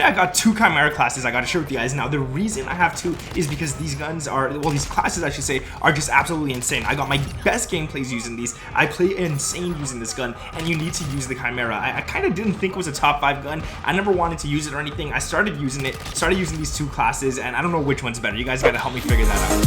today I got two Chimera classes I gotta share with you guys. Now the reason I have two is because these guns are, well, these classes I should say, are just absolutely insane. I got my best gameplays using these. I play insane using this gun, and you need to use the Chimera. I kind of didn't think it was a top 5 gun. I never wanted to use it or anything. I started using these two classes, and I don't know which one's better. You guys gotta help me figure that out.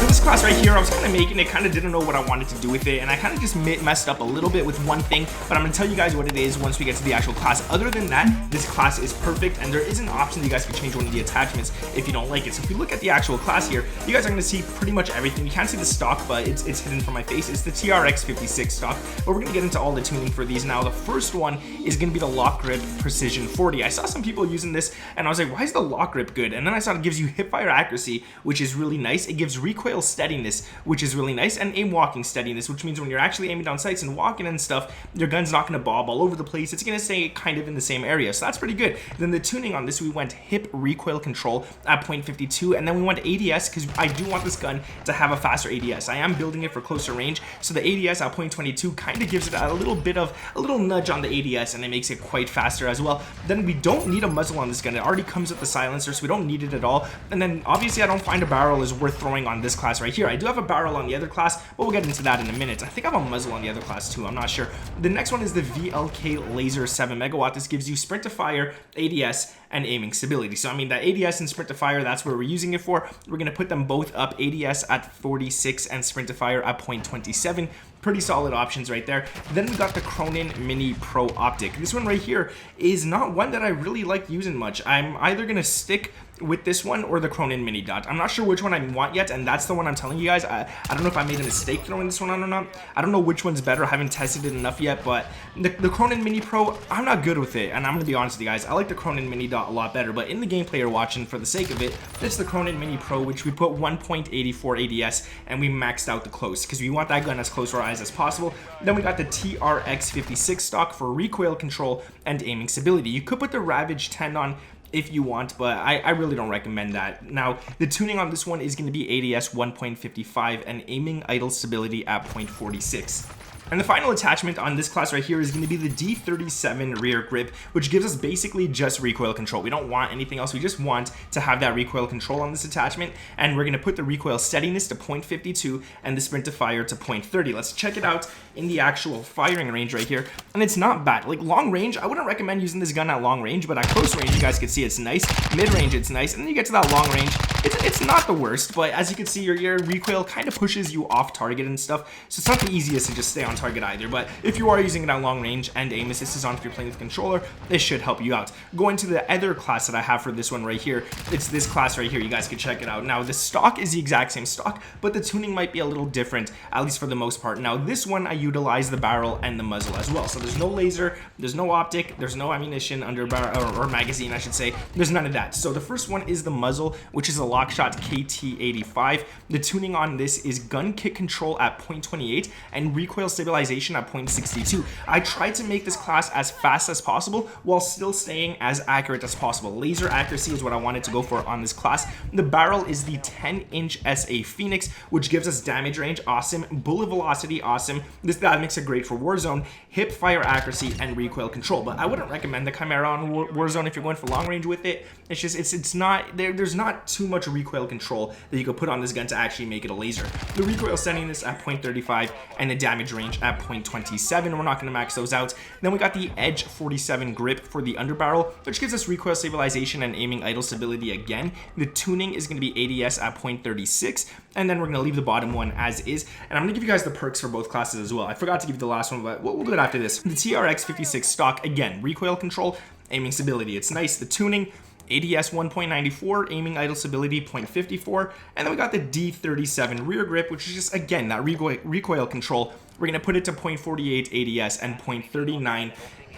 This class right here, I was kind of making it, kind of didn't know what I wanted to do with it, and I kind of just messed up a little bit with one thing, but I'm going to tell you guys what it is once we get to the actual class. Other than that, this class is perfect, and there is an option that you guys can change one of the attachments if you don't like it. So if you look at the actual class here, you guys are going to see pretty much everything. You can't see the stock, but it's hidden from my face. It's the TRX56 stock, but we're going to get into all the tuning for these now. The first one is going to be the lock grip Precision 40. I saw some people using this, and I was like, why is the lock grip good? And then I saw it gives you hip fire accuracy, which is really nice. It gives recoil steadiness, which is really nice, and aim walking steadiness, which means when you're actually aiming down sights and walking and stuff, your gun's not going to bob all over the place. It's going to stay kind of in the same area, so that's pretty good. Then the tuning on this, we went hip recoil control at 0.52, and then we went ADS because I do want this gun to have a faster ADS. I am building it for closer range, so the ADS at 0.22 kind of gives it a little nudge on the ADS, and it makes it quite faster as well. Then we don't need a muzzle on this gun. It already comes with the silencer, so we don't need it at all. And then obviously I don't find a barrel is worth throwing on this class right here. I do have a barrel on the other class, but we'll get into that in a minute. I think I have a muzzle on the other class too, I'm not sure. The next one is the VLK Laser 7 Megawatt. This gives you sprint to fire, ADS, and aiming stability. So I mean, that ADS and sprint to fire, that's where we're using it for. We're going to put them both up, ADS at 46 and sprint to fire at 0.27. Pretty solid options right there. Then we got the Cronin Mini Pro Optic. This one right here is not one that I really like using much. I'm either going to stick with this one or the Cronin Mini Dot. I'm not sure which one I want yet, and that's the one I'm telling you guys. I don't know if I made a mistake throwing this one on or not. I don't know which one's better. I haven't tested it enough yet, but the Cronin Mini Pro, I'm not good with it, and I'm going to be honest with you guys. I like the Cronin Mini Dot a lot better, but in the gameplay you're watching, for the sake of it, it's the Cronin Mini Pro, which we put 1.84 ADS, and we maxed out the close, because we want that gun as close to our eyes as possible. Then we got the TRX56 stock for recoil control and aiming stability. You could put the Ravage 10 on if you want, but I really don't recommend that. Now, the tuning on this one is going to be ADS 1.55 and aiming idle stability at 0.46. And the final attachment on this class right here is going to be the D37 rear grip, which gives us basically just recoil control. We don't want anything else. We just want to have that recoil control on this attachment, and we're going to put the recoil steadiness to 0.52 and the sprint to fire to 0.30. Let's check it out in the actual firing range right here, and it's not bad. Like long range, I wouldn't recommend using this gun at long range, but at close range, you guys can see it's nice. Mid range, it's nice, and then you get to that long range, it's not the worst, but as you can see, your recoil kind of pushes you off target and stuff, so it's not the easiest to just stay on target either. But if you are using it at long range and aim assist is on if you're playing with controller, this should help you out. Going to the other class that I have for this one right here, it's this class right here. You guys can check it out. Now the stock is the exact same stock, but the tuning might be a little different, at least for the most part. Now this one I utilize the barrel and the muzzle as well, so there's no laser, there's no optic, there's no ammunition under barrel or magazine I should say, there's none of that. So the first one is the muzzle, which is a Lockshot KT85. The tuning on this is gun kick control at 0.28 and recoil stabilization at 0.62. I tried to make this class as fast as possible while still staying as accurate as possible. Laser accuracy is what I wanted to go for on this class. The barrel is the 10-inch SA Phoenix, which gives us damage range, awesome. Bullet velocity, awesome. That makes it great for Warzone. Hip fire accuracy and recoil control, but I wouldn't recommend the Chimera on Warzone if you're going for long range with it. It's just it's not there's not too much recoil control that you could put on this gun to actually make it a laser. The recoil steadiness at 0.35 and the damage range at 0.27. We're not going to max those out. Then we got the Edge 47 grip for the underbarrel, which gives us recoil stabilization and aiming idle stability again. The tuning is going to be ADS at 0.36, and then we're going to leave the bottom one as is. And I'm going to give you guys the perks for both classes as well. I forgot to give you the last one, but we'll do it after this. The TRX56 stock, again, recoil control, aiming stability. It's nice. The tuning, ADS 1.94, aiming idle stability 0.54, and then we got the D37 rear grip, which is just, again, that recoil control. We're going to put it to 0.48 ADS and 0.39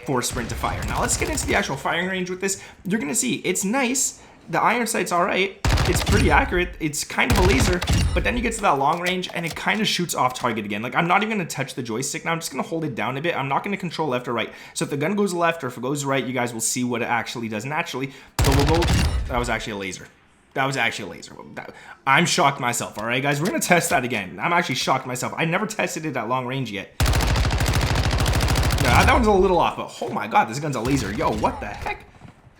for sprint to fire. Now let's get into the actual firing range with this. You're going to see it's nice. The iron sight's all right. It's pretty accurate. It's kind of a laser, but then you get to that long range and it kind of shoots off target again. Like, I'm not even going to touch the joystick now. I'm just going to hold it down a bit. I'm not going to control left or right. So if the gun goes left or if it goes right, you guys will see what it actually does naturally. So we'll go, that was actually a laser. That was actually a laser. I'm shocked myself. All right, guys, we're going to test that again. I'm actually shocked myself. I never tested it at long range yet. That one's a little off, but oh my god, this gun's a laser. Yo, what the heck?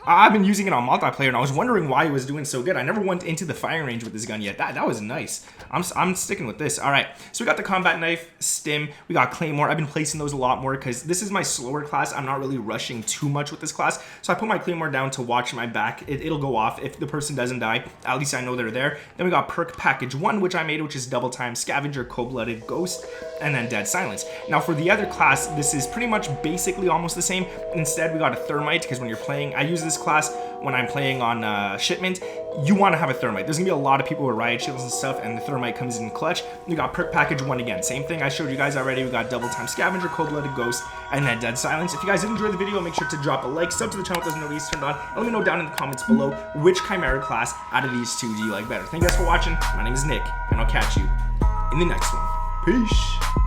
I've been using it on multiplayer, and I was wondering why it was doing so good. I never went into the firing range with this gun yet. That was nice. I'm sticking with this. All right, so we got the combat knife, stim, we got claymore. I've been placing those a lot more because this is my slower class. I'm not really rushing too much with this class, so I put my claymore down to watch my back. It'll go off if the person doesn't die. At least I know they're there. Then we got perk package 1, which I made, which is double time scavenger, cold-blooded ghost, and then dead silence. Now for the other class, this is pretty much basically almost the same. Instead, we got a thermite because when you're playing, I use this class when I'm playing on shipment. You want to have a thermite. There's gonna be a lot of people with riot shields and stuff, and the thermite comes in clutch. We got perk package 1 again, same thing I showed you guys already. We got double time scavenger, cold-blooded ghost, and then dead silence. If you guys did enjoy the video, make sure to drop a like, sub to the channel if there's notifications turned on, and let me know down in the comments below which Chimera class out of these two do you like better. Thank you guys for watching. My name is Nick, and I'll catch you in the next one. Peace.